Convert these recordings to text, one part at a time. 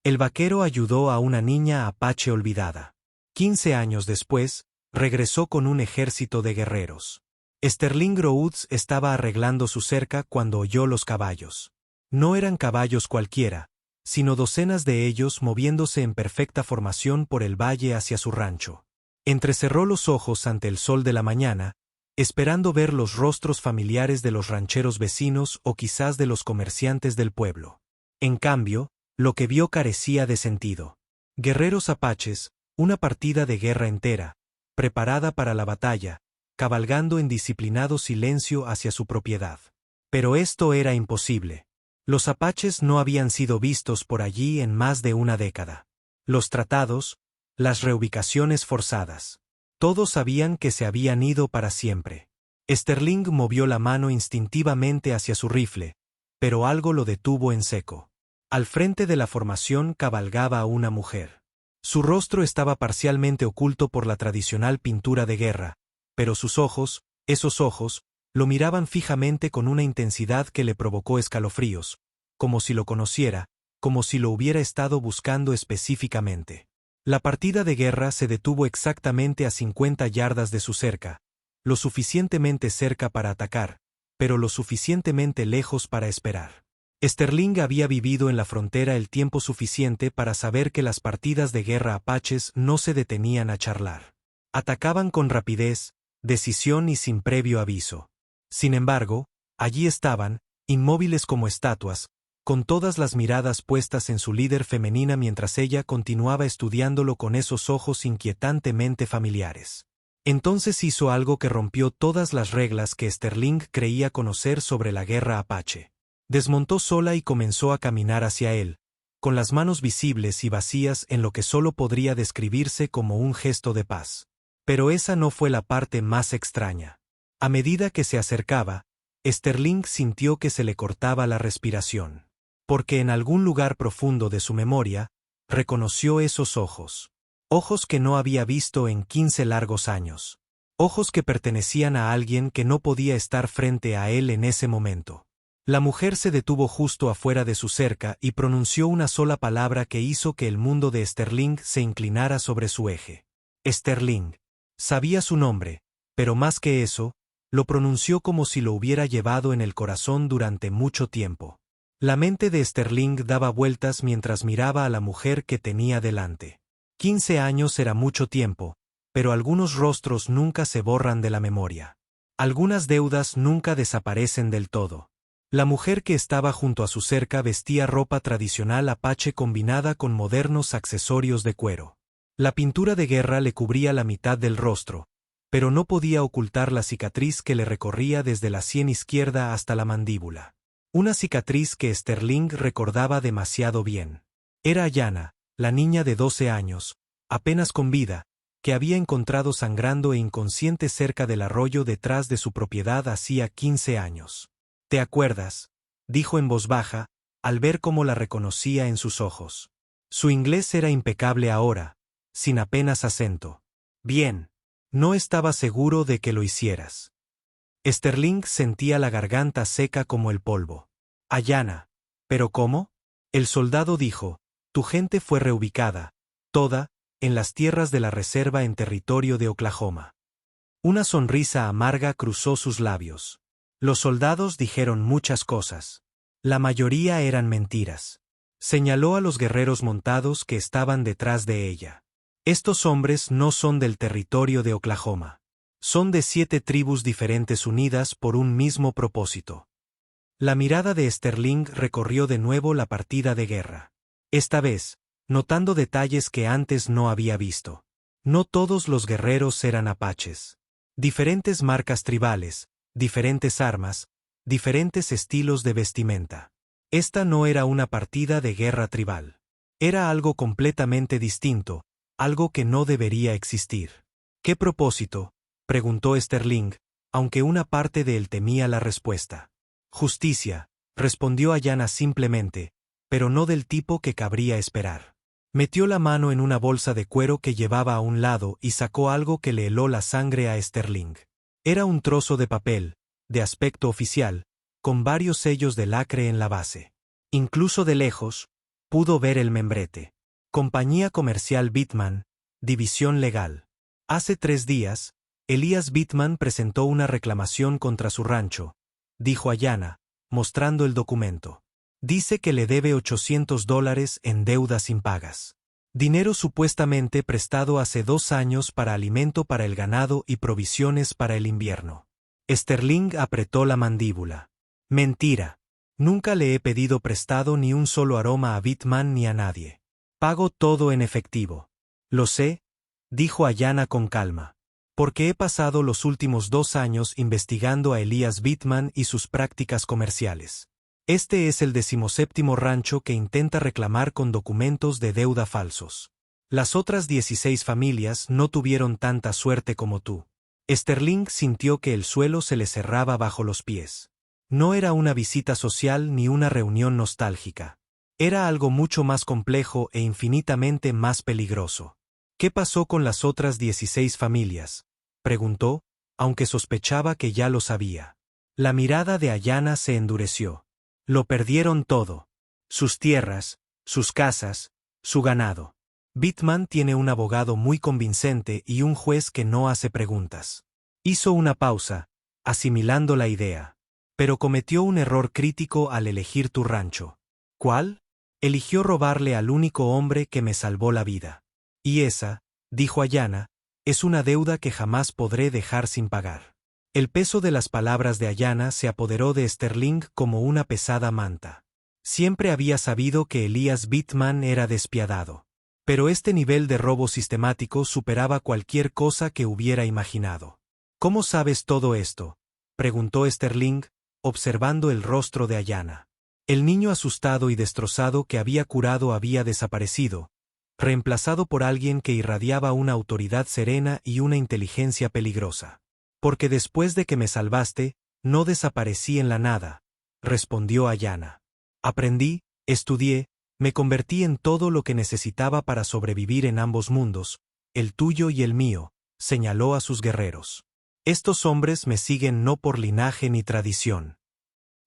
El vaquero ayudó a una niña apache olvidada. 15 años después, regresó con un ejército de guerreros. Sterling Rhodes estaba arreglando su cerca cuando oyó los caballos. No eran caballos cualquiera, sino docenas de ellos moviéndose en perfecta formación por el valle hacia su rancho. Entrecerró los ojos ante el sol de la mañana, esperando ver los rostros familiares de los rancheros vecinos o quizás de los comerciantes del pueblo. En cambio, lo que vio carecía de sentido. Guerreros apaches, una partida de guerra entera, preparada para la batalla, cabalgando en disciplinado silencio hacia su propiedad. Pero esto era imposible. Los apaches no habían sido vistos por allí en más de una década. Los tratados, las reubicaciones forzadas. Todos sabían que se habían ido para siempre. Sterling movió la mano instintivamente hacia su rifle, pero algo lo detuvo en seco. Al frente de la formación cabalgaba una mujer. Su rostro estaba parcialmente oculto por la tradicional pintura de guerra, pero sus ojos, esos ojos, lo miraban fijamente con una intensidad que le provocó escalofríos, como si lo conociera, como si lo hubiera estado buscando específicamente. La partida de guerra se detuvo exactamente a 50 yardas de su cerca, lo suficientemente cerca para atacar, pero lo suficientemente lejos para esperar. Sterling había vivido en la frontera el tiempo suficiente para saber que las partidas de guerra apaches no se detenían a charlar. Atacaban con rapidez, decisión y sin previo aviso. Sin embargo, allí estaban, inmóviles como estatuas, con todas las miradas puestas en su líder femenina mientras ella continuaba estudiándolo con esos ojos inquietantemente familiares. Entonces hizo algo que rompió todas las reglas que Sterling creía conocer sobre la guerra apache. Desmontó sola y comenzó a caminar hacia él, con las manos visibles y vacías en lo que solo podría describirse como un gesto de paz. Pero esa no fue la parte más extraña. A medida que se acercaba, Sterling sintió que se le cortaba la respiración. Porque en algún lugar profundo de su memoria, reconoció esos ojos. Ojos que no había visto en 15 largos años. Ojos que pertenecían a alguien que no podía estar frente a él en ese momento. La mujer se detuvo justo afuera de su cerca y pronunció una sola palabra que hizo que el mundo de Sterling se inclinara sobre su eje. Sterling. Sabía su nombre, pero más que eso, lo pronunció como si lo hubiera llevado en el corazón durante mucho tiempo. La mente de Sterling daba vueltas mientras miraba a la mujer que tenía delante. 15 años era mucho tiempo, pero algunos rostros nunca se borran de la memoria. Algunas deudas nunca desaparecen del todo. La mujer que estaba junto a su cerca vestía ropa tradicional apache combinada con modernos accesorios de cuero. La pintura de guerra le cubría la mitad del rostro, pero no podía ocultar la cicatriz que le recorría desde la sien izquierda hasta la mandíbula. Una cicatriz que Sterling recordaba demasiado bien. Era Ayanna, la niña de 12 años, apenas con vida, que había encontrado sangrando e inconsciente cerca del arroyo detrás de su propiedad hacía 15 años. ¿Te acuerdas?, dijo en voz baja, al ver cómo la reconocía en sus ojos. Su inglés era impecable ahora, sin apenas acento. Bien. No estaba seguro de que lo hicieras. Sterling sentía la garganta seca como el polvo. Ayanna. ¿Pero cómo? El soldado dijo, tu gente fue reubicada, toda, en las tierras de la reserva en territorio de Oklahoma. Una sonrisa amarga cruzó sus labios. Los soldados dijeron muchas cosas. La mayoría eran mentiras. Señaló a los guerreros montados que estaban detrás de ella. Estos hombres no son del territorio de Oklahoma. Son de 7 tribus diferentes unidas por un mismo propósito. La mirada de Sterling recorrió de nuevo la partida de guerra. Esta vez, notando detalles que antes no había visto. No todos los guerreros eran apaches. Diferentes marcas tribales, diferentes armas, diferentes estilos de vestimenta. Esta no era una partida de guerra tribal. Era algo completamente distinto, algo que no debería existir. ¿Qué propósito?, preguntó Sterling, aunque una parte de él temía la respuesta. Justicia, respondió Ayanna simplemente, pero no del tipo que cabría esperar. Metió la mano en una bolsa de cuero que llevaba a un lado y sacó algo que le heló la sangre a Sterling. Era un trozo de papel, de aspecto oficial, con varios sellos de lacre en la base. Incluso de lejos, Pudo ver el membrete. Compañía Comercial Bitman, División Legal. Hace 3 días, Elías Bitman presentó una reclamación contra su rancho, dijo Ayanna, mostrando el documento. Dice que le debe $800 en deudas impagas. Dinero supuestamente prestado hace 2 años para alimento para el ganado y provisiones para el invierno. Sterling apretó la mandíbula. Mentira. Nunca le he pedido prestado ni un solo aroma a Bitman ni a nadie. Pago todo en efectivo. Lo sé, dijo Ayanna con calma. Porque he pasado los últimos 2 años investigando a Elías Bitman y sus prácticas comerciales. Este es el 17º rancho que intenta reclamar con documentos de deuda falsos. Las otras 16 familias no tuvieron tanta suerte como tú. Sterling sintió que el suelo se le cerraba bajo los pies. No era una visita social ni una reunión nostálgica. Era algo mucho más complejo e infinitamente más peligroso. ¿Qué pasó con las otras 16 familias?, preguntó, aunque sospechaba que ya lo sabía. La mirada de Ayanna se endureció. Lo perdieron todo. Sus tierras, sus casas, su ganado. Bitman tiene un abogado muy convincente y un juez que no hace preguntas. Hizo una pausa, asimilando la idea. Pero cometió un error crítico al elegir tu rancho. ¿Cuál? Eligió robarle al único hombre que me salvó la vida. Y esa, dijo Ayanna, es una deuda que jamás podré dejar sin pagar. El peso de las palabras de Ayanna se apoderó de Sterling como una pesada manta. Siempre había sabido que Elías Bitman era despiadado. Pero este nivel de robo sistemático superaba cualquier cosa que hubiera imaginado. ¿Cómo sabes todo esto?, preguntó Sterling, observando el rostro de Ayanna. El niño asustado y destrozado que había curado había desaparecido, reemplazado por alguien que irradiaba una autoridad serena y una inteligencia peligrosa. Porque después de que me salvaste, no desaparecí en la nada, respondió Ayanna. Aprendí, estudié, me convertí en todo lo que necesitaba para sobrevivir en ambos mundos, el tuyo y el mío, señaló a sus guerreros. Estos hombres me siguen no por linaje ni tradición.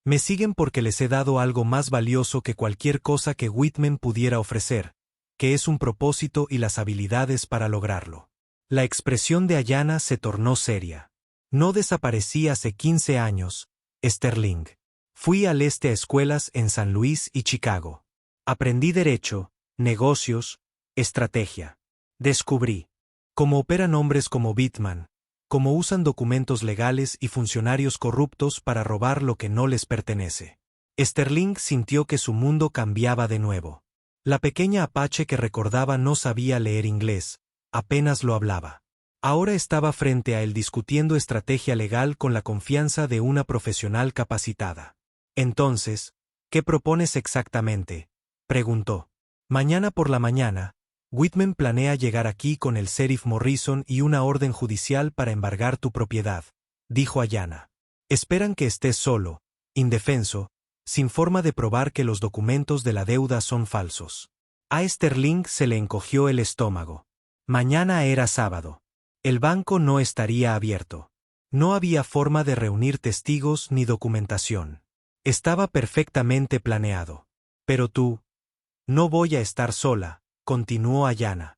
Me siguen porque les he dado algo más valioso que cualquier cosa que Whitman pudiera ofrecer, que es un propósito y las habilidades para lograrlo. La expresión de Ayanna se tornó seria. No desaparecí hace 15 años, Sterling. Fui al este a escuelas en San Luis y Chicago. Aprendí derecho, negocios, estrategia. Descubrí cómo operan hombres como Bitman, cómo usan documentos legales y funcionarios corruptos para robar lo que no les pertenece. Sterling sintió que su mundo cambiaba de nuevo. La pequeña apache que recordaba no sabía leer inglés, apenas lo hablaba. Ahora estaba frente a él discutiendo estrategia legal con la confianza de una profesional capacitada. Entonces, ¿qué propones exactamente?, preguntó. Mañana por la mañana, Whitman planea llegar aquí con el sheriff Morrison y una orden judicial para embargar tu propiedad, dijo Ayanna. Esperan que estés solo, indefenso, sin forma de probar que los documentos de la deuda son falsos. A Sterling se le encogió el estómago. Mañana era sábado. El banco no estaría abierto. No había forma de reunir testigos ni documentación. Estaba perfectamente planeado. Pero tú... No voy a estar sola, continuó Ayanna.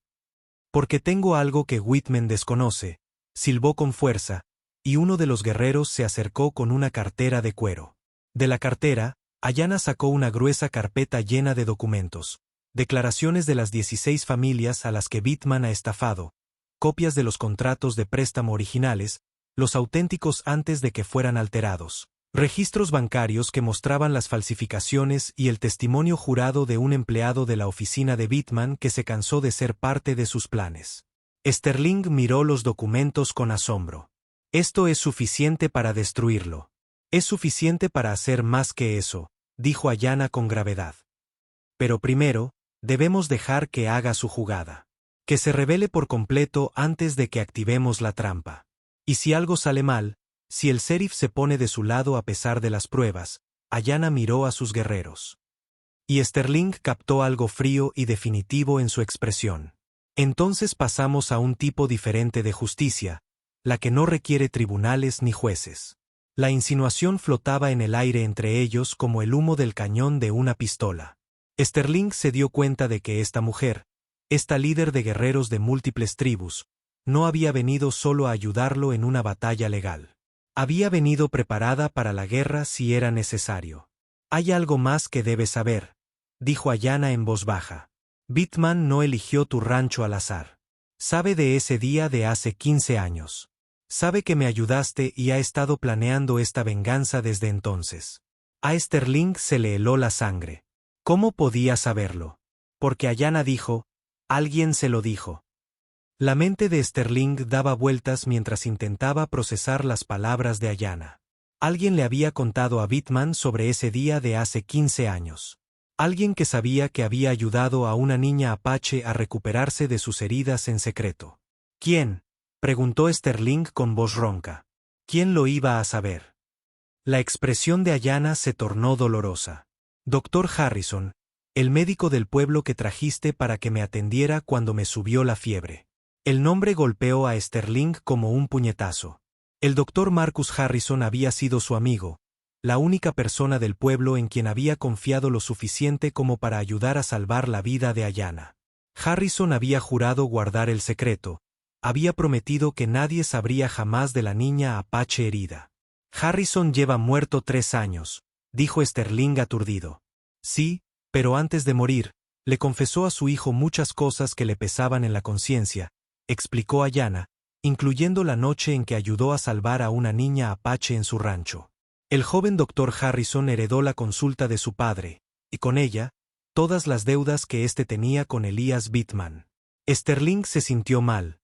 Porque tengo algo que Whitman desconoce, silbó con fuerza, y uno de los guerreros se acercó con una cartera de cuero. De la cartera, Ayanna sacó una gruesa carpeta llena de documentos, declaraciones de las 16 familias a las que Bitman ha estafado, copias de los contratos de préstamo originales, los auténticos antes de que fueran alterados, registros bancarios que mostraban las falsificaciones y el testimonio jurado de un empleado de la oficina de Bitman que se cansó de ser parte de sus planes. Sterling miró los documentos con asombro. Esto es suficiente para destruirlo. Es suficiente para hacer más que eso, dijo Ayanna con gravedad. Pero primero, debemos dejar que haga su jugada. Que se revele por completo antes de que activemos la trampa. Y si algo sale mal, si el sheriff se pone de su lado a pesar de las pruebas, Ayanna miró a sus guerreros. Y Sterling captó algo frío y definitivo en su expresión. Entonces pasamos a un tipo diferente de justicia, la que no requiere tribunales ni jueces. La insinuación flotaba en el aire entre ellos como el humo del cañón de una pistola. Sterling se dio cuenta de que esta mujer, esta líder de guerreros de múltiples tribus, no había venido solo a ayudarlo en una batalla legal. Había venido preparada para la guerra si era necesario. «Hay algo más que debes saber», dijo Ayanna en voz baja. «Bitman no eligió tu rancho al azar. Sabe de ese día de hace 15 años. Sabe que me ayudaste y ha estado planeando esta venganza desde entonces». A Sterling se le heló la sangre. ¿Cómo podía saberlo? Porque Ayanna dijo, alguien se lo dijo. La mente de Sterling daba vueltas mientras intentaba procesar las palabras de Ayanna. Alguien le había contado a Bitman sobre ese día de hace 15 años. Alguien que sabía que había ayudado a una niña apache a recuperarse de sus heridas en secreto. ¿Quién?, preguntó Sterling con voz ronca. ¿Quién lo iba a saber? La expresión de Ayanna se tornó dolorosa. Doctor Harrison, el médico del pueblo que trajiste para que me atendiera cuando me subió la fiebre. El nombre golpeó a Sterling como un puñetazo. El doctor Marcus Harrison había sido su amigo, la única persona del pueblo en quien había confiado lo suficiente como para ayudar a salvar la vida de Ayanna. Harrison había jurado guardar el secreto, había prometido que nadie sabría jamás de la niña apache herida. Harrison lleva muerto 3 años, dijo Sterling aturdido. Sí, pero antes de morir, le confesó a su hijo muchas cosas que le pesaban en la conciencia, explicó Ayanna, incluyendo la noche en que ayudó a salvar a una niña apache en su rancho. El joven doctor Harrison heredó la consulta de su padre, y con ella, todas las deudas que éste tenía con Elias Bitman. Sterling se sintió mal,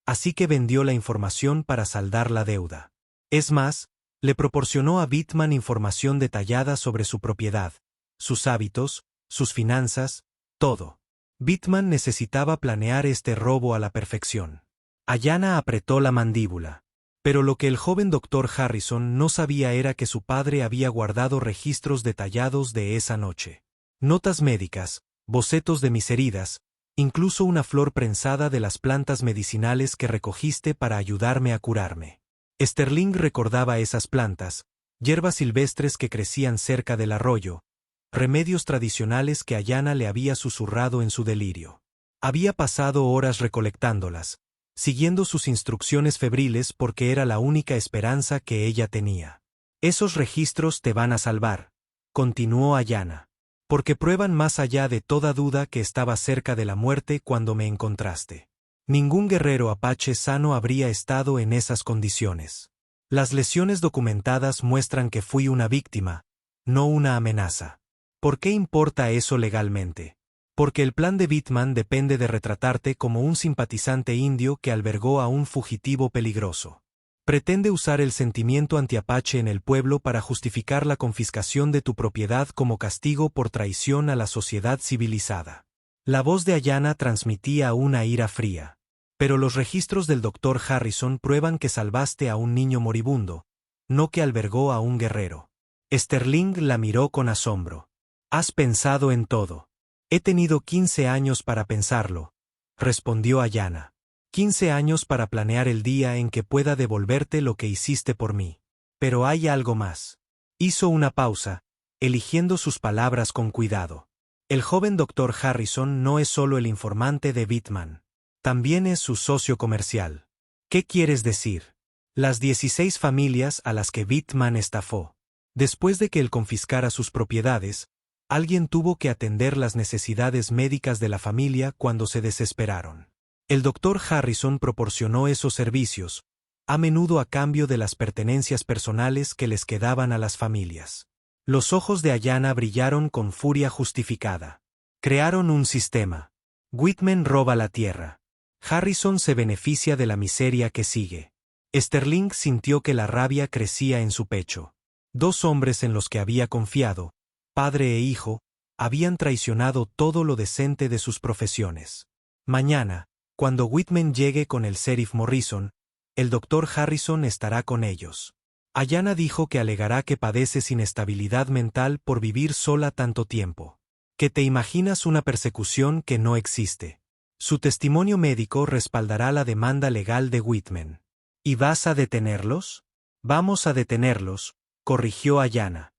así que vendió la información para saldar la deuda. Es más, le proporcionó a Bitman información detallada sobre su propiedad, sus hábitos, sus finanzas, todo. Bitman necesitaba planear este robo a la perfección. Ayanna apretó la mandíbula. Pero lo que el joven doctor Harrison no sabía era que su padre había guardado registros detallados de esa noche. Notas médicas, bocetos de mis heridas, incluso una flor prensada de las plantas medicinales que recogiste para ayudarme a curarme. Sterling recordaba esas plantas, hierbas silvestres que crecían cerca del arroyo, remedios tradicionales que Ayanna le había susurrado en su delirio. Había pasado horas recolectándolas, siguiendo sus instrucciones febriles porque era la única esperanza que ella tenía. Esos registros te van a salvar, continuó Ayanna, porque prueban más allá de toda duda que estaba cerca de la muerte cuando me encontraste. Ningún guerrero apache sano habría estado en esas condiciones. Las lesiones documentadas muestran que fui una víctima, no una amenaza. ¿Por qué importa eso legalmente? Porque el plan de Bitman depende de retratarte como un simpatizante indio que albergó a un fugitivo peligroso. Pretende usar el sentimiento antiapache en el pueblo para justificar la confiscación de tu propiedad como castigo por traición a la sociedad civilizada. La voz de Ayanna transmitía una ira fría. Pero los registros del doctor Harrison prueban que salvaste a un niño moribundo, no que albergó a un guerrero. Sterling la miró con asombro. Has pensado en todo. He tenido 15 años para pensarlo, respondió Ayanna. 15 años para planear el día en que pueda devolverte lo que hiciste por mí. Pero hay algo más. Hizo una pausa, eligiendo sus palabras con cuidado. El joven doctor Harrison no es solo el informante de Bitman. También es su socio comercial. ¿Qué quieres decir? Las 16 familias a las que Bitman estafó. Después de que él confiscara sus propiedades, alguien tuvo que atender las necesidades médicas de la familia cuando se desesperaron. El doctor Harrison proporcionó esos servicios, a menudo a cambio de las pertenencias personales que les quedaban a las familias. Los ojos de Ayanna brillaron con furia justificada. Crearon un sistema. Whitman roba la tierra. Harrison se beneficia de la miseria que sigue. Sterling sintió que la rabia crecía en su pecho. 2 hombres en los que había confiado, padre e hijo, habían traicionado todo lo decente de sus profesiones. Mañana, cuando Whitman llegue con el sheriff Morrison, el doctor Harrison estará con ellos. Ayanna dijo que alegará que padeces inestabilidad mental por vivir sola tanto tiempo. Que te imaginas una persecución que no existe. Su testimonio médico respaldará la demanda legal de Whitman. ¿Y vas a detenerlos? Vamos a detenerlos, corrigió Ayanna.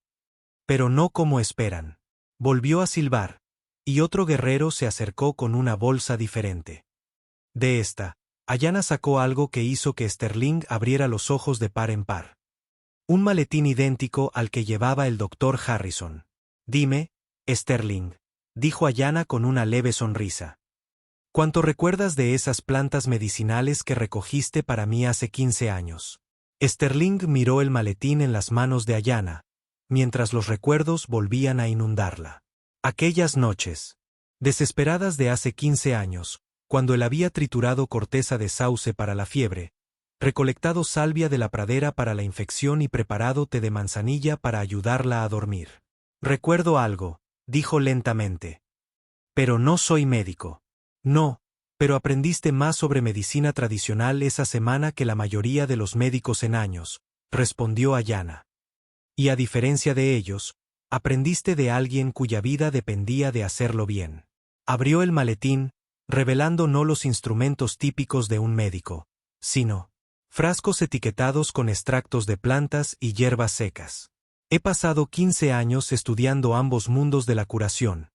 Pero no como esperan. Volvió a silbar, y otro guerrero se acercó con una bolsa diferente. De esta, Ayanna sacó algo que hizo que Sterling abriera los ojos de par en par. Un maletín idéntico al que llevaba el doctor Harrison. Dime, Sterling, dijo Ayanna con una leve sonrisa. ¿Cuánto recuerdas de esas plantas medicinales que recogiste para mí hace 15 años? Sterling miró el maletín en las manos de Ayanna, mientras los recuerdos volvían a inundarla. Aquellas noches, desesperadas de hace 15 años, cuando él había triturado corteza de sauce para la fiebre, recolectado salvia de la pradera para la infección y preparado té de manzanilla para ayudarla a dormir. Recuerdo algo, dijo lentamente. Pero no soy médico. No, pero aprendiste más sobre medicina tradicional esa semana que la mayoría de los médicos en años, respondió Ayanna. Y a diferencia de ellos, aprendiste de alguien cuya vida dependía de hacerlo bien. Abrió el maletín, revelando no los instrumentos típicos de un médico, sino frascos etiquetados con extractos de plantas y hierbas secas. He pasado 15 años estudiando ambos mundos de la curación,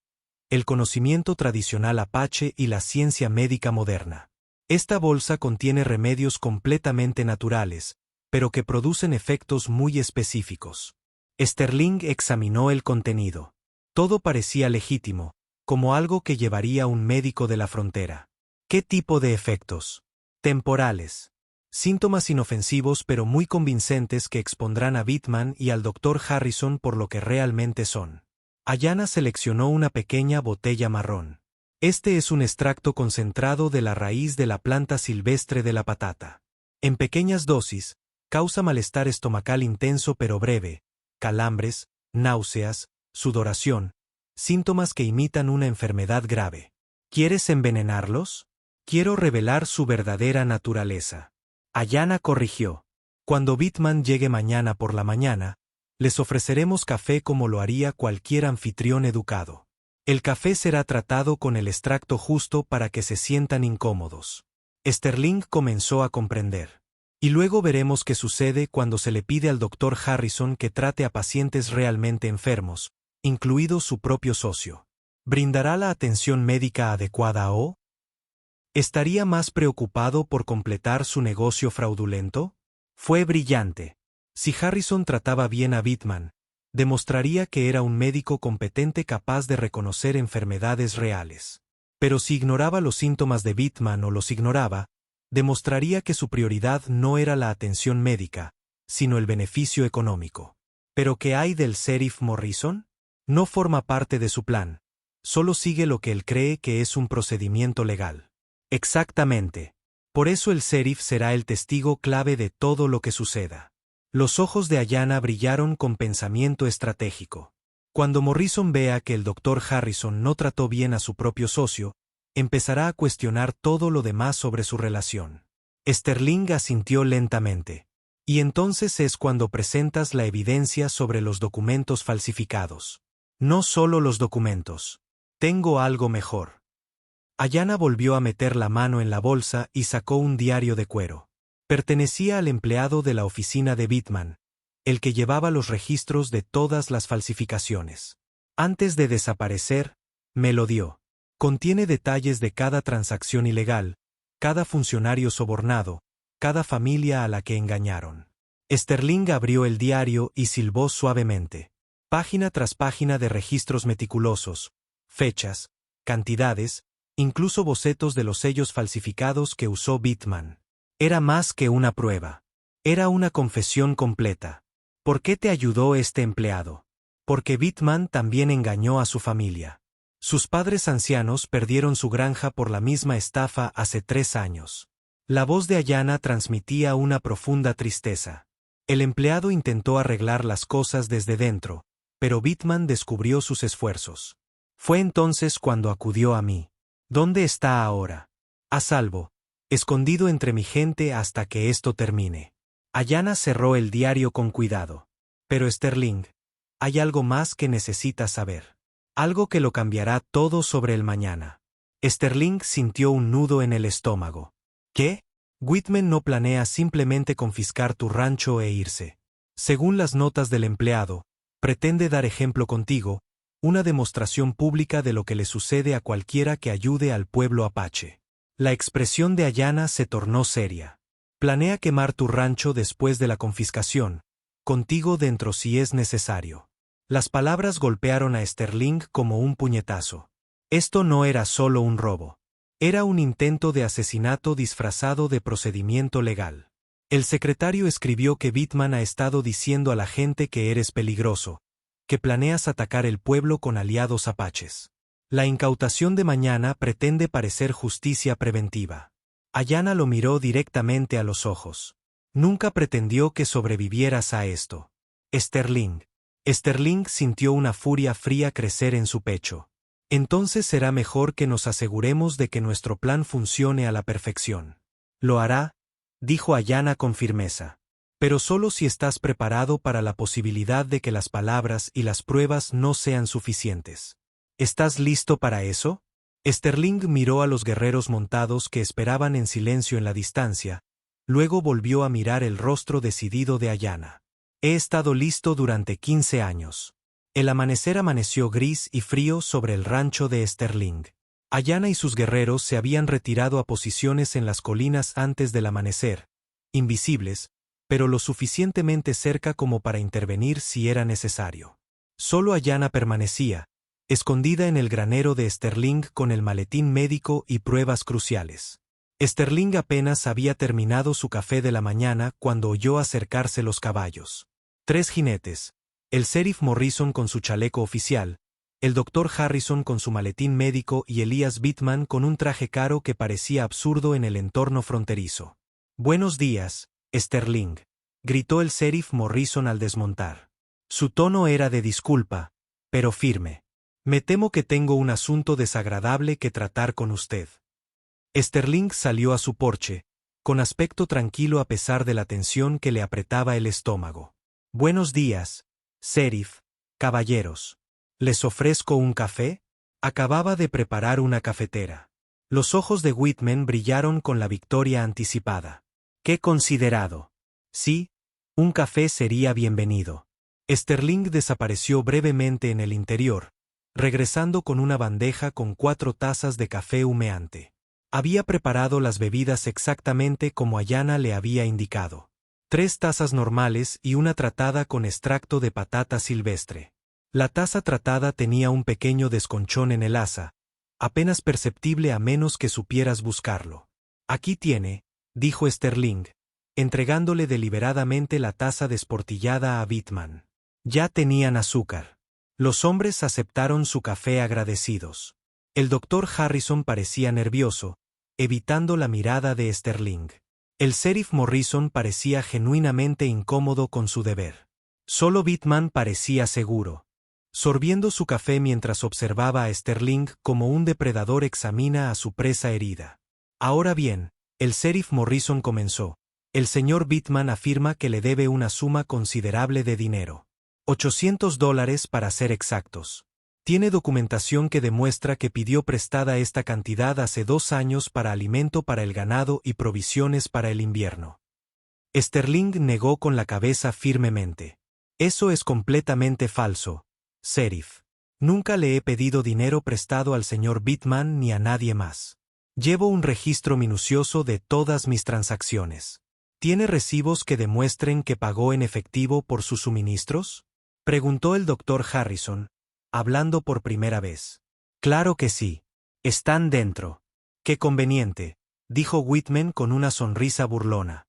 el conocimiento tradicional apache y la ciencia médica moderna. Esta bolsa contiene remedios completamente naturales, pero que producen efectos muy específicos. Sterling examinó el contenido. Todo parecía legítimo, como algo que llevaría un médico de la frontera. ¿Qué tipo de efectos? Temporales. Síntomas inofensivos pero muy convincentes que expondrán a Bittman y al Dr. Harrison por lo que realmente son. Ayanna seleccionó una pequeña botella marrón. Este es un extracto concentrado de la raíz de la planta silvestre de la patata. En pequeñas dosis, causa malestar estomacal intenso pero breve, calambres, náuseas, sudoración, síntomas que imitan una enfermedad grave. ¿Quieres envenenarlos? Quiero revelar su verdadera naturaleza. Ayanna corrigió. Cuando Bittman llegue mañana por la mañana, les ofreceremos café como lo haría cualquier anfitrión educado. El café será tratado con el extracto justo para que se sientan incómodos. Sterling comenzó a comprender. Y luego veremos qué sucede cuando se le pide al Dr. Harrison que trate a pacientes realmente enfermos, incluido su propio socio. ¿Brindará la atención médica adecuada o estaría más preocupado por completar su negocio fraudulento? Fue brillante. Si Harrison trataba bien a Bittman, demostraría que era un médico competente capaz de reconocer enfermedades reales. Pero si ignoraba los síntomas de Bittman o los ignoraba, demostraría que su prioridad no era la atención médica, sino el beneficio económico. ¿Pero qué hay del sheriff Morrison? No forma parte de su plan. Solo sigue lo que él cree que es un procedimiento legal. Exactamente. Por eso el sheriff será el testigo clave de todo lo que suceda. Los ojos de Ayanna brillaron con pensamiento estratégico. Cuando Morrison vea que el Dr. Harrison no trató bien a su propio socio, empezará a cuestionar todo lo demás sobre su relación. Sterling asintió lentamente. Y entonces es cuando presentas la evidencia sobre los documentos falsificados. No solo los documentos. Tengo algo mejor. Ayanna volvió a meter la mano en la bolsa y sacó un diario de cuero. Pertenecía al empleado de la oficina de Bittman, el que llevaba los registros de todas las falsificaciones. Antes de desaparecer, me lo dio. Contiene detalles de cada transacción ilegal, cada funcionario sobornado, cada familia a la que engañaron. Sterling abrió el diario y silbó suavemente. Página tras página de registros meticulosos, fechas, cantidades, incluso bocetos de los sellos falsificados que usó Bittman. Era más que una prueba. Era una confesión completa. ¿Por qué te ayudó este empleado? Porque Bittman también engañó a su familia. Sus padres ancianos perdieron su granja por la misma estafa hace 3 años. La voz de Ayanna transmitía una profunda tristeza. El empleado intentó arreglar las cosas desde dentro, pero Bittman descubrió sus esfuerzos. Fue entonces cuando acudió a mí. ¿Dónde está ahora? A salvo, escondido entre mi gente hasta que esto termine. Ayanna cerró el diario con cuidado. Pero Sterling, hay algo más que necesitas saber. Algo que lo cambiará todo sobre el mañana. Sterling sintió un nudo en el estómago. ¿Qué? Whitman no planea simplemente confiscar tu rancho e irse. Según las notas del empleado, pretende dar ejemplo contigo, una demostración pública de lo que le sucede a cualquiera que ayude al pueblo apache. La expresión de Ayanna se tornó seria. Planea quemar tu rancho después de la confiscación, contigo dentro si es necesario. Las palabras golpearon a Sterling como un puñetazo. Esto no era solo un robo. Era un intento de asesinato disfrazado de procedimiento legal. El secretario escribió que Bittman ha estado diciendo a la gente que eres peligroso, que planeas atacar el pueblo con aliados apaches. La incautación de mañana pretende parecer justicia preventiva. Ayanna lo miró directamente a los ojos. Nunca pretendió que sobrevivieras a esto. Sterling. Sterling sintió una furia fría crecer en su pecho. Entonces será mejor que nos aseguremos de que nuestro plan funcione a la perfección. Lo hará, dijo Ayanna con firmeza. Pero solo si estás preparado para la posibilidad de que las palabras y las pruebas no sean suficientes. ¿Estás listo para eso? Sterling miró a los guerreros montados que esperaban en silencio en la distancia, luego volvió a mirar el rostro decidido de Ayanna. He estado listo durante 15 años. El amanecer amaneció gris y frío sobre el rancho de Sterling. Ayanna y sus guerreros se habían retirado a posiciones en las colinas antes del amanecer, invisibles, pero lo suficientemente cerca como para intervenir si era necesario. Solo Ayanna permanecía, escondida en el granero de Sterling con el maletín médico y pruebas cruciales. Sterling apenas había terminado su café de la mañana cuando oyó acercarse los caballos. 3 jinetes, el sheriff Morrison con su chaleco oficial, el doctor Harrison con su maletín médico y Elias Bittman con un traje caro que parecía absurdo en el entorno fronterizo. «Buenos días, Sterling», gritó el sheriff Morrison al desmontar. Su tono era de disculpa, pero firme. «Me temo que tengo un asunto desagradable que tratar con usted». Sterling salió a su porche, con aspecto tranquilo a pesar de la tensión que le apretaba el estómago. «Buenos días, sheriff, caballeros. ¿Les ofrezco un café?» Acababa de preparar una cafetera. Los ojos de Whitman brillaron con la victoria anticipada. «¡Qué considerado! Sí, un café sería bienvenido». Sterling desapareció brevemente en el interior, regresando con una bandeja con 4 tazas de café humeante. Había preparado las bebidas exactamente como Ayanna le había indicado. 3 tazas normales y una tratada con extracto de patata silvestre. La taza tratada tenía un pequeño desconchón en el asa, apenas perceptible a menos que supieras buscarlo. «Aquí tiene», dijo Sterling, entregándole deliberadamente la taza desportillada a Bittman. Ya tenían azúcar. Los hombres aceptaron su café agradecidos. El doctor Harrison parecía nervioso, evitando la mirada de Sterling. El sheriff Morrison parecía genuinamente incómodo con su deber. Solo Bittman parecía seguro, sorbiendo su café mientras observaba a Sterling como un depredador examina a su presa herida. «Ahora bien», el sheriff Morrison comenzó, «el señor Bittman afirma que le debe una suma considerable de dinero. $800 para ser exactos. Tiene documentación que demuestra que pidió prestada esta cantidad hace 2 años para alimento para el ganado y provisiones para el invierno». Sterling negó con la cabeza firmemente. «Eso es completamente falso, sheriff. Nunca le he pedido dinero prestado al señor Bittman ni a nadie más. Llevo un registro minucioso de todas mis transacciones». «¿Tiene recibos que demuestren que pagó en efectivo por sus suministros?», preguntó el doctor Harrison, hablando por primera vez. «Claro que sí. Están dentro». «Qué conveniente», dijo Whitman con una sonrisa burlona.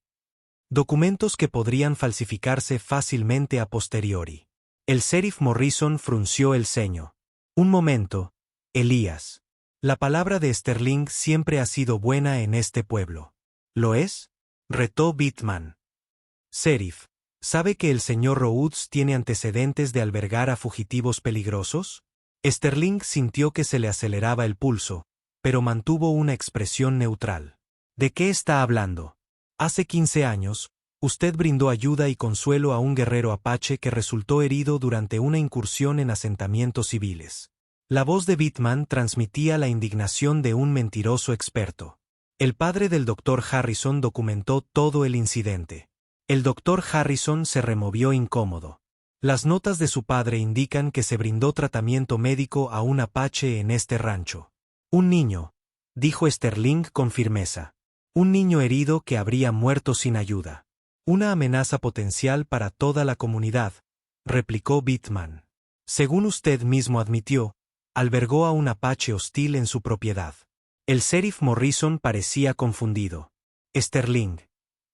«Documentos que podrían falsificarse fácilmente a posteriori». El sheriff Morrison frunció el ceño. «Un momento, Elías. La palabra de Sterling siempre ha sido buena en este pueblo». «¿Lo es?», retó Bittman. «Sheriff, ¿sabe que el señor Rhodes tiene antecedentes de albergar a fugitivos peligrosos?». Sterling sintió que se le aceleraba el pulso, pero mantuvo una expresión neutral. «¿De qué está hablando?». «Hace 15 años, usted brindó ayuda y consuelo a un guerrero apache que resultó herido durante una incursión en asentamientos civiles». La voz de Bittman transmitía la indignación de un mentiroso experto. El padre del doctor Harrison documentó todo el incidente. El doctor Harrison se removió incómodo. Las notas de su padre indican que se brindó tratamiento médico a un apache en este rancho. Un niño, dijo Sterling con firmeza. Un niño herido que habría muerto sin ayuda. Una amenaza potencial para toda la comunidad, replicó Bittman. Según usted mismo admitió, albergó a un apache hostil en su propiedad. El sheriff Morrison parecía confundido. Sterling,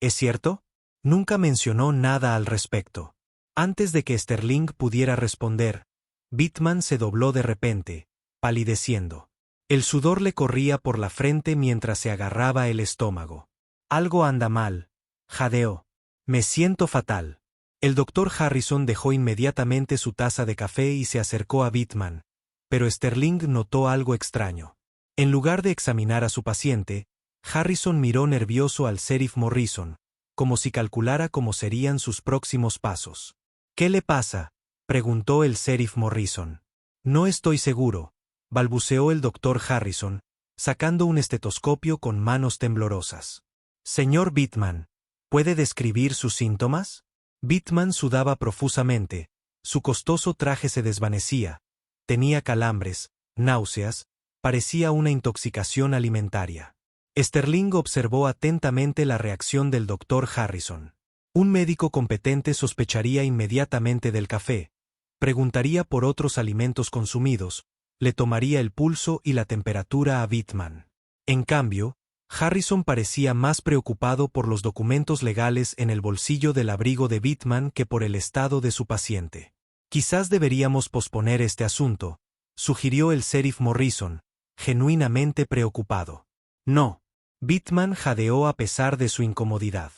¿es cierto? Nunca mencionó nada al respecto. Antes de que Sterling pudiera responder, Bittman se dobló de repente, palideciendo. El sudor le corría por la frente mientras se agarraba el estómago. Algo anda mal, jadeó. Me siento fatal. El doctor Harrison dejó inmediatamente su taza de café y se acercó a Bittman, pero Sterling notó algo extraño. En lugar de examinar a su paciente, Harrison miró nervioso al sheriff Morrison, como si calculara cómo serían sus próximos pasos. ¿Qué le pasa?, preguntó el sheriff Morrison. No estoy seguro, balbuceó el doctor Harrison, sacando un estetoscopio con manos temblorosas. Señor Bittman, ¿puede describir sus síntomas? Bittman sudaba profusamente, su costoso traje se desvanecía, tenía calambres, náuseas, parecía una intoxicación alimentaria. Sterling observó atentamente la reacción del doctor Harrison. Un médico competente sospecharía inmediatamente del café, preguntaría por otros alimentos consumidos, le tomaría el pulso y la temperatura a Bittman. En cambio, Harrison parecía más preocupado por los documentos legales en el bolsillo del abrigo de Bittman que por el estado de su paciente. Quizás deberíamos posponer este asunto, sugirió el sheriff Morrison, genuinamente preocupado. No. Bittman jadeó a pesar de su incomodidad.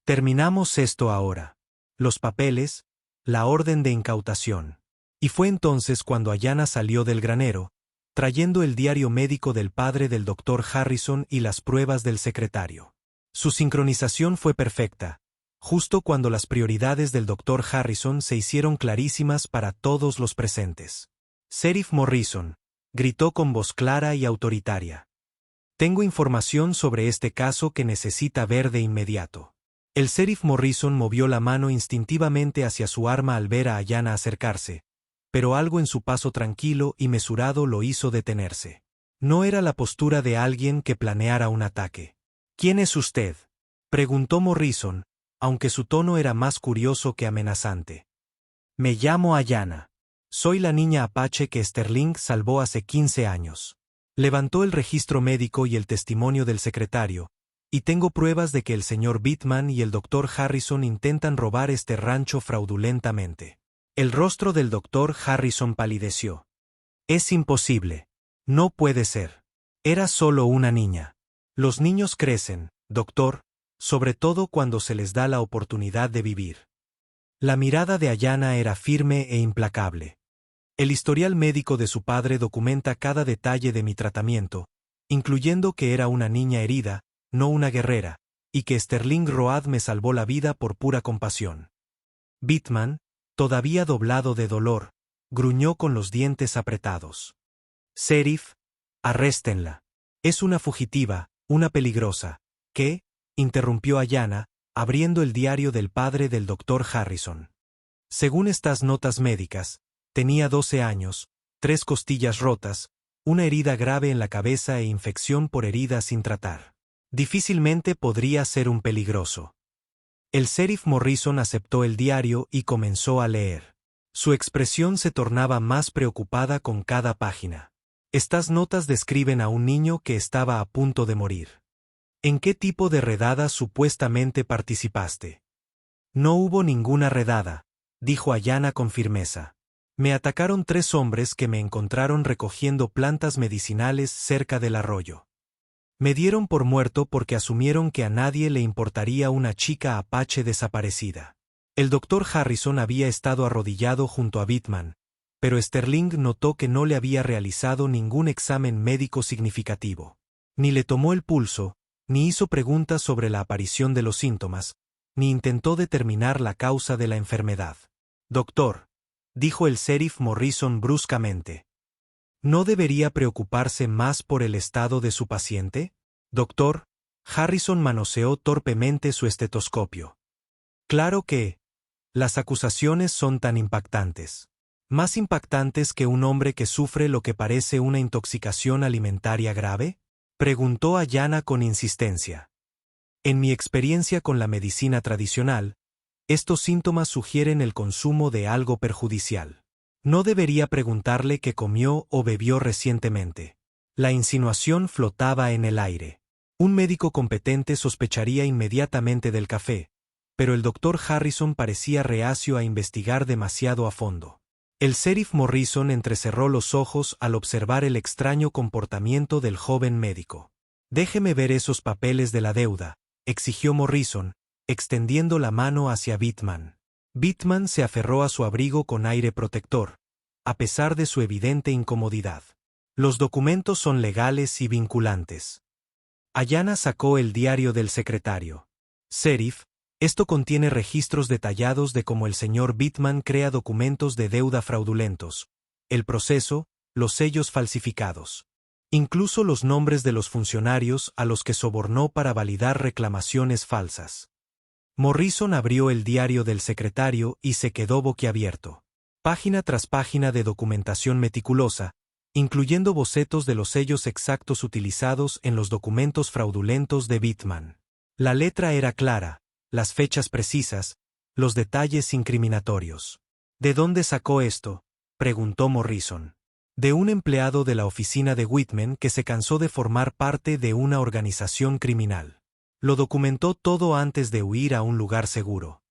Terminamos esto ahora. Los papeles, la orden de incautación. Y fue entonces cuando Ayanna salió del granero, trayendo el diario médico del padre del doctor Harrison y las pruebas del secretario. Su sincronización fue perfecta, justo cuando las prioridades del doctor Harrison se hicieron clarísimas para todos los presentes. Sheriff Morrison, gritó con voz clara y autoritaria. Tengo información sobre este caso que necesita ver de inmediato. El sheriff Morrison movió la mano instintivamente hacia su arma al ver a Ayanna acercarse, pero algo en su paso tranquilo y mesurado lo hizo detenerse. No era la postura de alguien que planeara un ataque. ¿Quién es usted?, preguntó Morrison, aunque su tono era más curioso que amenazante. Me llamo Ayanna. Soy la niña apache que Sterling salvó hace 15 años. Levantó el registro médico y el testimonio del secretario, y tengo pruebas de que el señor Bittman y el doctor Harrison intentan robar este rancho fraudulentamente. El rostro del doctor Harrison palideció. Es imposible. No puede ser. Era solo una niña. Los niños crecen, doctor, sobre todo cuando se les da la oportunidad de vivir. La mirada de Ayanna era firme e implacable. El historial médico de su padre documenta cada detalle de mi tratamiento, incluyendo que era una niña herida, no una guerrera, y que Sterling Road me salvó la vida por pura compasión. Bittman, todavía doblado de dolor, gruñó con los dientes apretados. Sheriff, arréstenla. Es una fugitiva, una peligrosa. ¿Qué?, interrumpió Ayanna, abriendo el diario del padre del doctor Harrison. Según estas notas médicas, tenía 12 años, 3 costillas rotas, una herida grave en la cabeza e infección por herida sin tratar. Difícilmente podría ser un peligroso. El sheriff Morrison aceptó el diario y comenzó a leer. Su expresión se tornaba más preocupada con cada página. Estas notas describen a un niño que estaba a punto de morir. ¿En qué tipo de redada supuestamente participaste? No hubo ninguna redada, dijo Ayanna con firmeza. Me atacaron 3 hombres que me encontraron recogiendo plantas medicinales cerca del arroyo. Me dieron por muerto porque asumieron que a nadie le importaría una chica apache desaparecida. El doctor Harrison había estado arrodillado junto a Bittman, pero Sterling notó que no le había realizado ningún examen médico significativo. Ni le tomó el pulso, ni hizo preguntas sobre la aparición de los síntomas, ni intentó determinar la causa de la enfermedad. Doctor, dijo el sheriff Morrison bruscamente. ¿No debería preocuparse más por el estado de su paciente? Doctor, Harrison manoseó torpemente su estetoscopio. Claro que. Las acusaciones son tan impactantes. ¿Más impactantes que un hombre que sufre lo que parece una intoxicación alimentaria grave? Preguntó Ayanna con insistencia. En mi experiencia con la medicina tradicional, estos síntomas sugieren el consumo de algo perjudicial. No debería preguntarle qué comió o bebió recientemente. La insinuación flotaba en el aire. Un médico competente sospecharía inmediatamente del café, pero el doctor Harrison parecía reacio a investigar demasiado a fondo. El sheriff Morrison entrecerró los ojos al observar el extraño comportamiento del joven médico. «Déjeme ver esos papeles de la deuda», exigió Morrison, extendiendo la mano hacia Bittman. Bittman se aferró a su abrigo con aire protector, a pesar de su evidente incomodidad. «Los documentos son legales y vinculantes». Ayanna sacó el diario del secretario. «Sheriff, esto contiene registros detallados de cómo el señor Bittman crea documentos de deuda fraudulentos, el proceso, los sellos falsificados. Incluso los nombres de los funcionarios a los que sobornó para validar reclamaciones falsas». Morrison abrió el diario del secretario y se quedó boquiabierto. Página tras página de documentación meticulosa, incluyendo bocetos de los sellos exactos utilizados en los documentos fraudulentos de Bittman. La letra era clara, las fechas precisas, los detalles incriminatorios. «¿De dónde sacó esto?», preguntó Morrison. «De un empleado de la oficina de Whitman que se cansó de formar parte de una organización criminal. Lo documentó todo antes de huir a un lugar seguro».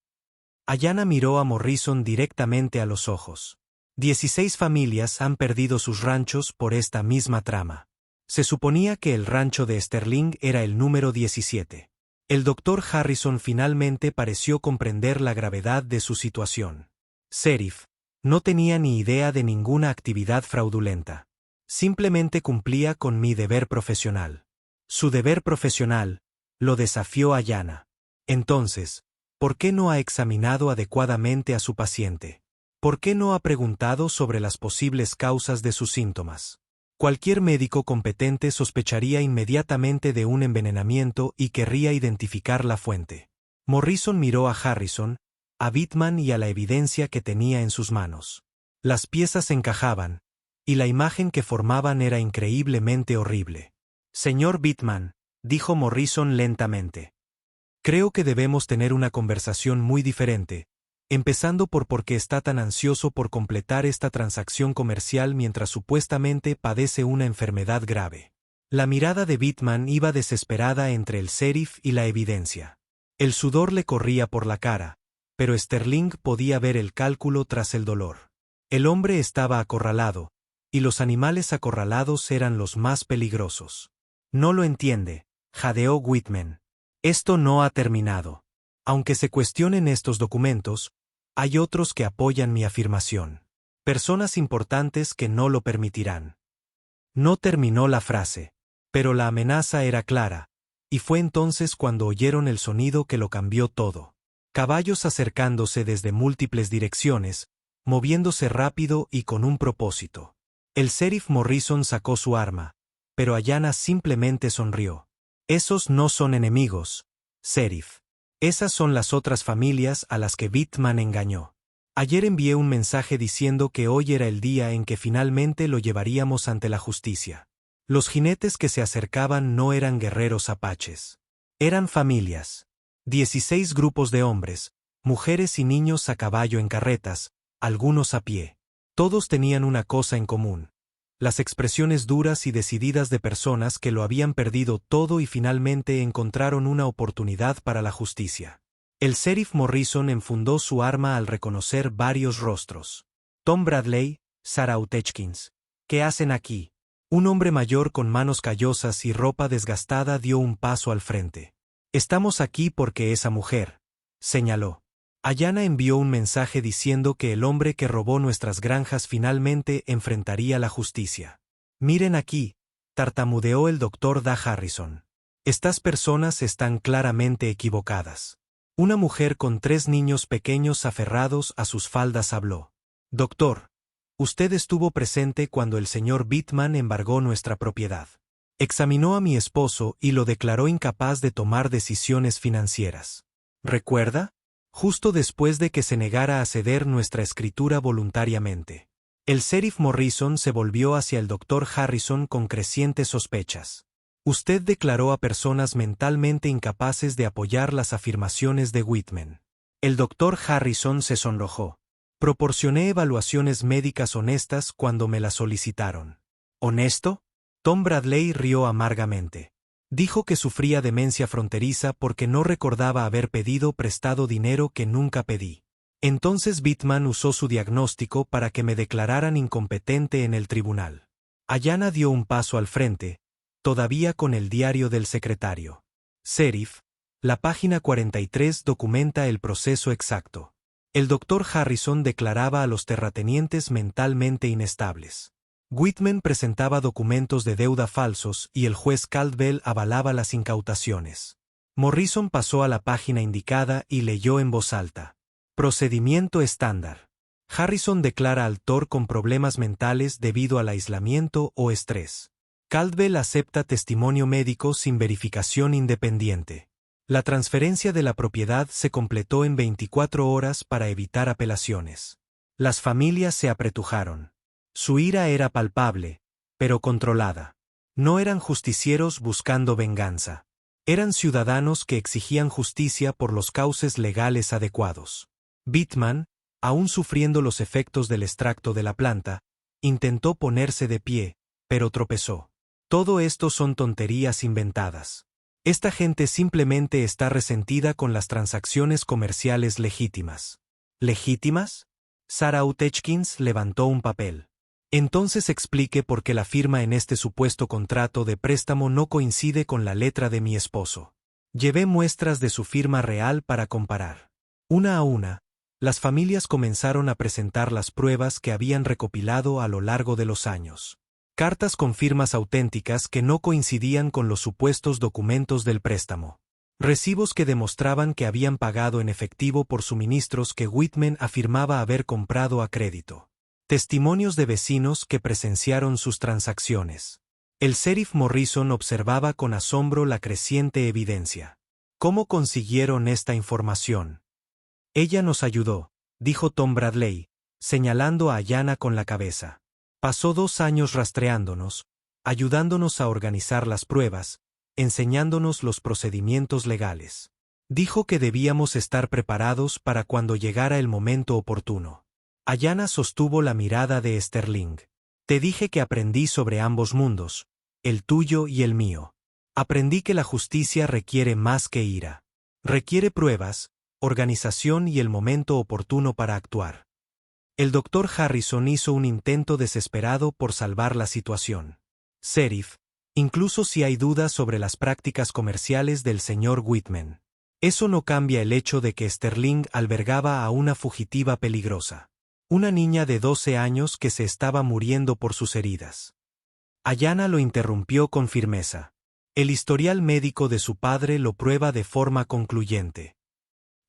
Ayanna miró a Morrison directamente a los ojos. 16 familias han perdido sus ranchos por esta misma trama. Se suponía que el rancho de Sterling era el número 17. El doctor Harrison finalmente pareció comprender la gravedad de su situación. «Sheriff, no tenía ni idea de ninguna actividad fraudulenta. Simplemente cumplía con mi deber profesional». «Su deber profesional», lo desafió Ayanna. «Entonces, ¿por qué no ha examinado adecuadamente a su paciente? ¿Por qué no ha preguntado sobre las posibles causas de sus síntomas? Cualquier médico competente sospecharía inmediatamente de un envenenamiento y querría identificar la fuente». Morrison miró a Harrison, a Bittman y a la evidencia que tenía en sus manos. Las piezas encajaban, y la imagen que formaban era increíblemente horrible. «Señor Bittman», dijo Morrison lentamente, «creo que debemos tener una conversación muy diferente, empezando por qué está tan ansioso por completar esta transacción comercial mientras supuestamente padece una enfermedad grave». La mirada de Bittman iba desesperada entre el sheriff y la evidencia. El sudor le corría por la cara, pero Sterling podía ver el cálculo tras el dolor. El hombre estaba acorralado, y los animales acorralados eran los más peligrosos. «No lo entiende», jadeó Whitman. «Esto no ha terminado. Aunque se cuestionen estos documentos, hay otros que apoyan mi afirmación. Personas importantes que no lo permitirán». No terminó la frase, pero la amenaza era clara, y fue entonces cuando oyeron el sonido que lo cambió todo. Caballos acercándose desde múltiples direcciones, moviéndose rápido y con un propósito. El sheriff Morrison sacó su arma, pero Ayanna simplemente sonrió. «Esos no son enemigos, sheriff. Esas son las otras familias a las que Bittman engañó. Ayer envié un mensaje diciendo que hoy era el día en que finalmente lo llevaríamos ante la justicia. Los jinetes que se acercaban no eran guerreros apaches. Eran familias. 16 grupos de hombres, mujeres y niños a caballo en carretas, algunos a pie. Todos tenían una cosa en común: las expresiones duras y decididas de personas que lo habían perdido todo y finalmente encontraron una oportunidad para la justicia. El sheriff Morrison enfundó su arma al reconocer varios rostros. «Tom Bradley, Sarah Utechkins. ¿Qué hacen aquí?». Un hombre mayor con manos callosas y ropa desgastada dio un paso al frente. «Estamos aquí porque esa mujer», señaló. Ayanna envió un mensaje diciendo que el hombre que robó nuestras granjas finalmente enfrentaría la justicia. «Miren aquí», tartamudeó el doctor Da Harrison. «Estas personas están claramente equivocadas». Una mujer con 3 niños pequeños aferrados a sus faldas habló. «Doctor, usted estuvo presente cuando el señor Bittman embargó nuestra propiedad. Examinó a mi esposo y lo declaró incapaz de tomar decisiones financieras. ¿Recuerda?». justo después de que se negara a ceder nuestra escritura voluntariamente. El sheriff Morrison se volvió hacia el Dr. Harrison con crecientes sospechas. Usted declaró a personas mentalmente incapaces de apoyar las afirmaciones de Whitman. El Dr. Harrison se sonrojó. Proporcioné evaluaciones médicas honestas cuando me las solicitaron. ¿Honesto? Tom Bradley rió amargamente. Dijo que sufría demencia fronteriza porque no recordaba haber pedido prestado dinero que nunca pedí. Entonces Whitman usó su diagnóstico para que me declararan incompetente en el tribunal. Ayanna dio un paso al frente, todavía con el diario del secretario. Sheriff, la página 43 documenta el proceso exacto. El Dr. Harrison declaraba a los terratenientes mentalmente inestables. Whitman presentaba documentos de deuda falsos y el juez Caldwell avalaba las incautaciones. Morrison pasó a la página indicada y leyó en voz alta. Procedimiento estándar. Harrison declara al Dr. con problemas mentales debido al aislamiento o estrés. Caldwell acepta testimonio médico sin verificación independiente. La transferencia de la propiedad se completó en 24 horas para evitar apelaciones. Las familias se apretujaron. Su ira era palpable, pero controlada. No eran justicieros buscando venganza. Eran ciudadanos que exigían justicia por los cauces legales adecuados. Whitman, aún sufriendo los efectos del extracto de la planta, intentó ponerse de pie, pero tropezó. Todo esto son tonterías inventadas. Esta gente simplemente está resentida con las transacciones comerciales legítimas. ¿Legítimas? Sarah Utechkins levantó un papel. Entonces explique por qué la firma en este supuesto contrato de préstamo no coincide con la letra de mi esposo. Llevé muestras de su firma real para comparar. Una a una, las familias comenzaron a presentar las pruebas que habían recopilado a lo largo de los años. Cartas con firmas auténticas que no coincidían con los supuestos documentos del préstamo. Recibos que demostraban que habían pagado en efectivo por suministros que Whitman afirmaba haber comprado a crédito. Testimonios de vecinos que presenciaron sus transacciones. El sheriff Morrison observaba con asombro la creciente evidencia. ¿Cómo consiguieron esta información? Ella nos ayudó, dijo Tom Bradley, señalando a Ayanna con la cabeza. Pasó 2 años rastreándonos, ayudándonos a organizar las pruebas, enseñándonos los procedimientos legales. Dijo que debíamos estar preparados para cuando llegara el momento oportuno. Ayanna sostuvo la mirada de Sterling. Te dije que aprendí sobre ambos mundos, el tuyo y el mío. Aprendí que la justicia requiere más que ira. Requiere pruebas, organización y el momento oportuno para actuar. El Dr. Harrison hizo un intento desesperado por salvar la situación. Sheriff, incluso si hay dudas sobre las prácticas comerciales del señor Whitman. Eso no cambia el hecho de que Sterling albergaba a una fugitiva peligrosa. Una niña de 12 años que se estaba muriendo por sus heridas. Ayanna lo interrumpió con firmeza. El historial médico de su padre lo prueba de forma concluyente.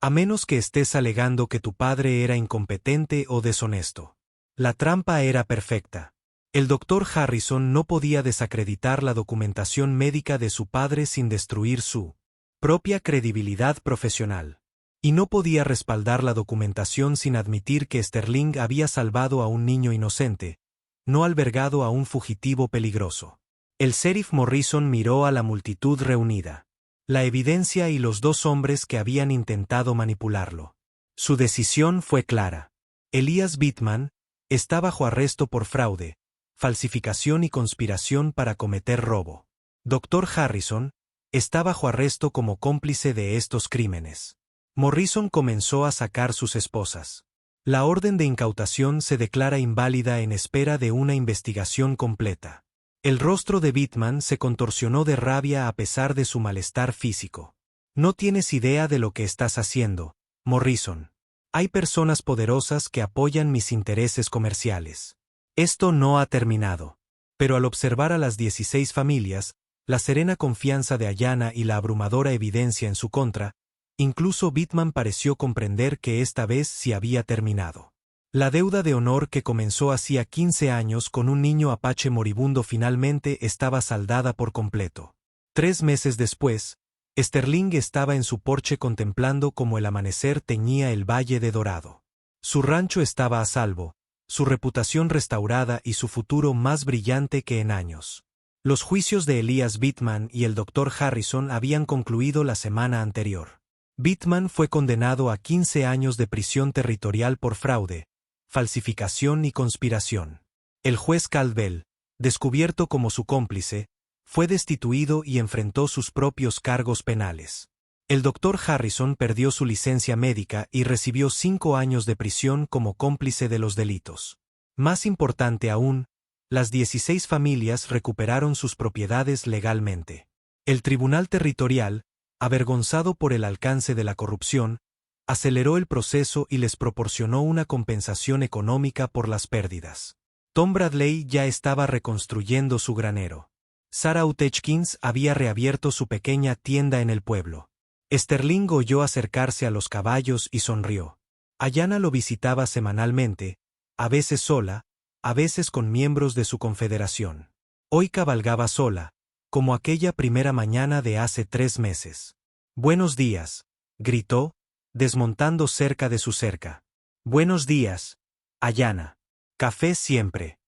A menos que estés alegando que tu padre era incompetente o deshonesto. La trampa era perfecta. El Dr. Harrison no podía desacreditar la documentación médica de su padre sin destruir su propia credibilidad profesional. Y no podía respaldar la documentación sin admitir que Sterling había salvado a un niño inocente, no albergado a un fugitivo peligroso. El sheriff Morrison miró a la multitud reunida. La evidencia y los 2 hombres que habían intentado manipularlo. Su decisión fue clara. Elias Whitman está bajo arresto por fraude, falsificación y conspiración para cometer robo. Dr. Harrison está bajo arresto como cómplice de estos crímenes. Morrison comenzó a sacar sus esposas. La orden de incautación se declara inválida en espera de una investigación completa. El rostro de Whitman se contorsionó de rabia a pesar de su malestar físico. No tienes idea de lo que estás haciendo, Morrison. Hay personas poderosas que apoyan mis intereses comerciales. Esto no ha terminado. Pero al observar a las 16 familias, la serena confianza de Ayanna y la abrumadora evidencia en su contra, incluso Whitman pareció comprender que esta vez sí había terminado. La deuda de honor que comenzó hacía 15 años con un niño apache moribundo finalmente estaba saldada por completo. 3 meses después, Sterling estaba en su porche contemplando cómo el amanecer teñía el valle de dorado. Su rancho estaba a salvo, su reputación restaurada y su futuro más brillante que en años. Los juicios de Elias Bittman y el Dr. Harrison habían concluido la semana anterior. Bittman fue condenado a 15 años de prisión territorial por fraude, falsificación y conspiración. El juez Caldwell, descubierto como su cómplice, fue destituido y enfrentó sus propios cargos penales. El Dr. Harrison perdió su licencia médica y recibió 5 años de prisión como cómplice de los delitos. Más importante aún, las 16 familias recuperaron sus propiedades legalmente. El Tribunal Territorial, avergonzado por el alcance de la corrupción, aceleró el proceso y les proporcionó una compensación económica por las pérdidas. Tom Bradley ya estaba reconstruyendo su granero. Sarah Utechkins había reabierto su pequeña tienda en el pueblo. Sterling oyó acercarse a los caballos y sonrió. Ayanna lo visitaba semanalmente, a veces sola, a veces con miembros de su confederación. Hoy cabalgaba sola, como aquella primera mañana de hace 3 meses. «Buenos días», gritó, desmontando cerca de su cerca. «Buenos días, Ayanna. Café siempre».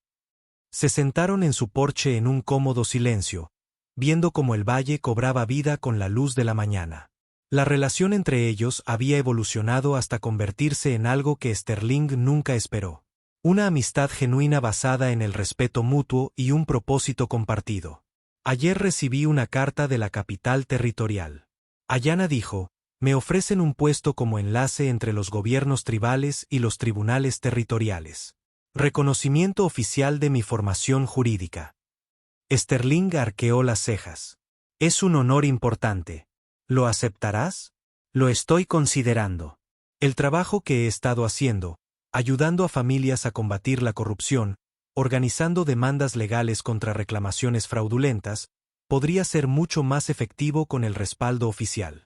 Se sentaron en su porche en un cómodo silencio, viendo cómo el valle cobraba vida con la luz de la mañana. La relación entre ellos había evolucionado hasta convertirse en algo que Sterling nunca esperó. Una amistad genuina basada en el respeto mutuo y un propósito compartido. Ayer recibí una carta de la capital territorial. Ayanna dijo, me ofrecen un puesto como enlace entre los gobiernos tribales y los tribunales territoriales. Reconocimiento oficial de mi formación jurídica. Sterling arqueó las cejas. Es un honor importante. ¿Lo aceptarás? Lo estoy considerando. El trabajo que he estado haciendo, ayudando a familias a combatir la corrupción, organizando demandas legales contra reclamaciones fraudulentas, podría ser mucho más efectivo con el respaldo oficial.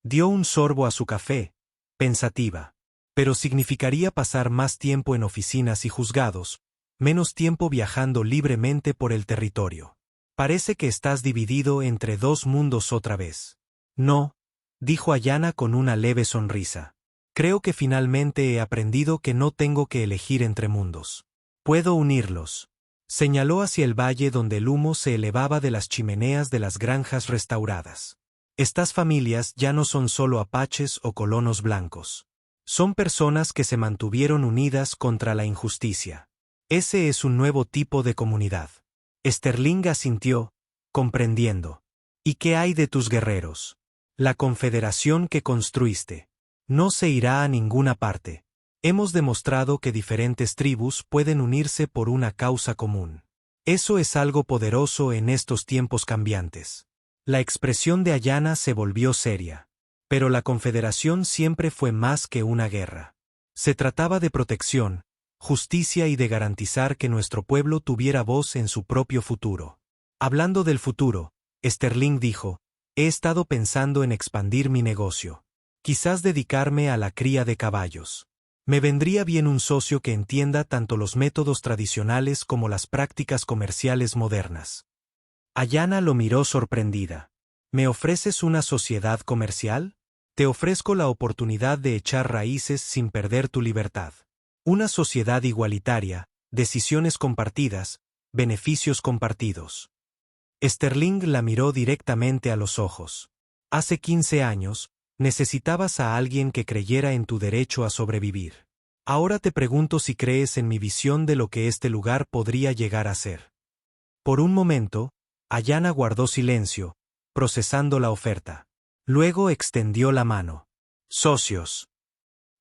Dio un sorbo a su café, pensativa. Pero significaría pasar más tiempo en oficinas y juzgados, menos tiempo viajando libremente por el territorio. Parece que estás dividido entre 2 mundos otra vez. No, dijo Ayanna con una leve sonrisa. Creo que finalmente he aprendido que no tengo que elegir entre mundos. Puedo unirlos. Señaló hacia el valle donde el humo se elevaba de las chimeneas de las granjas restauradas. Estas familias ya no son solo apaches o colonos blancos. Son personas que se mantuvieron unidas contra la injusticia. Ese es un nuevo tipo de comunidad. Sterling asintió, comprendiendo. ¿Y qué hay de tus guerreros? La confederación que construiste. No se irá a ninguna parte. Hemos demostrado que diferentes tribus pueden unirse por una causa común. Eso es algo poderoso en estos tiempos cambiantes. La expresión de Ayanna se volvió seria. Pero la confederación siempre fue más que una guerra. Se trataba de protección, justicia y de garantizar que nuestro pueblo tuviera voz en su propio futuro. Hablando del futuro, Sterling dijo, he estado pensando en expandir mi negocio. Quizás dedicarme a la cría de caballos. Me vendría bien un socio que entienda tanto los métodos tradicionales como las prácticas comerciales modernas. Ayanna lo miró sorprendida. ¿Me ofreces una sociedad comercial? Te ofrezco la oportunidad de echar raíces sin perder tu libertad. Una sociedad igualitaria, decisiones compartidas, beneficios compartidos. Sterling la miró directamente a los ojos. Hace 15 años, necesitabas a alguien que creyera en tu derecho a sobrevivir. Ahora te pregunto si crees en mi visión de lo que este lugar podría llegar a ser. Por un momento, Ayanna guardó silencio, procesando la oferta. Luego extendió la mano. Socios.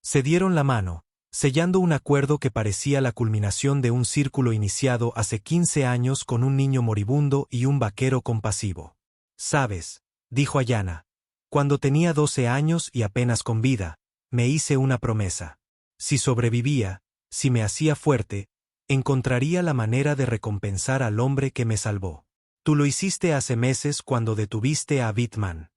Se dieron la mano, sellando un acuerdo que parecía la culminación de un círculo iniciado hace 15 años con un niño moribundo y un vaquero compasivo. Sabes, dijo Ayanna, cuando tenía 12 años y apenas con vida, me hice una promesa. Si sobrevivía, si me hacía fuerte, encontraría la manera de recompensar al hombre que me salvó. Tú lo hiciste hace meses cuando detuviste a Bittman.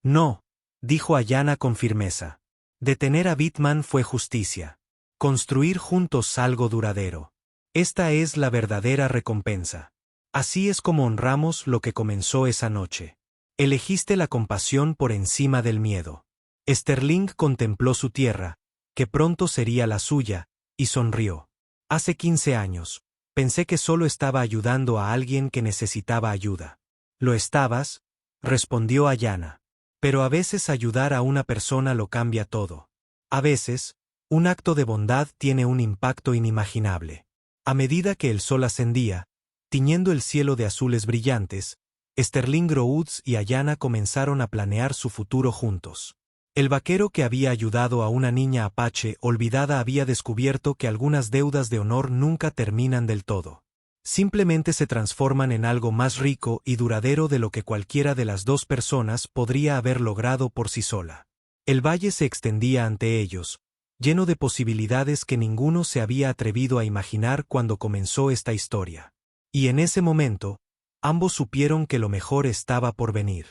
No, dijo Ayanna con firmeza. Detener a Bittman fue justicia. Construir juntos algo duradero. Esta es la verdadera recompensa. Así es como honramos lo que comenzó esa noche. Elegiste la compasión por encima del miedo. Sterling contempló su tierra, que pronto sería la suya, y sonrió. Hace 15 años, pensé que solo estaba ayudando a alguien que necesitaba ayuda. ¿Lo estabas?, respondió Ayanna. Pero a veces ayudar a una persona lo cambia todo. A veces, un acto de bondad tiene un impacto inimaginable. A medida que el sol ascendía, tiñendo el cielo de azules brillantes, Sterling Woods y Ayanna comenzaron a planear su futuro juntos. El vaquero que había ayudado a una niña apache olvidada había descubierto que algunas deudas de honor nunca terminan del todo. Simplemente se transforman en algo más rico y duradero de lo que cualquiera de las dos personas podría haber logrado por sí sola. El valle se extendía ante ellos, lleno de posibilidades que ninguno se había atrevido a imaginar cuando comenzó esta historia. Y en ese momento, ambos supieron que lo mejor estaba por venir.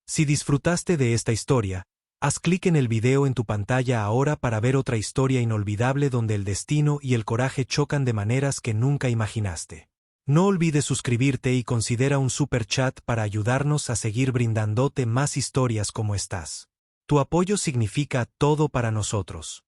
Si disfrutaste de esta historia, haz clic en el video en tu pantalla ahora para ver otra historia inolvidable donde el destino y el coraje chocan de maneras que nunca imaginaste. No olvides suscribirte y considera un super chat para ayudarnos a seguir brindándote más historias como estas. Tu apoyo significa todo para nosotros.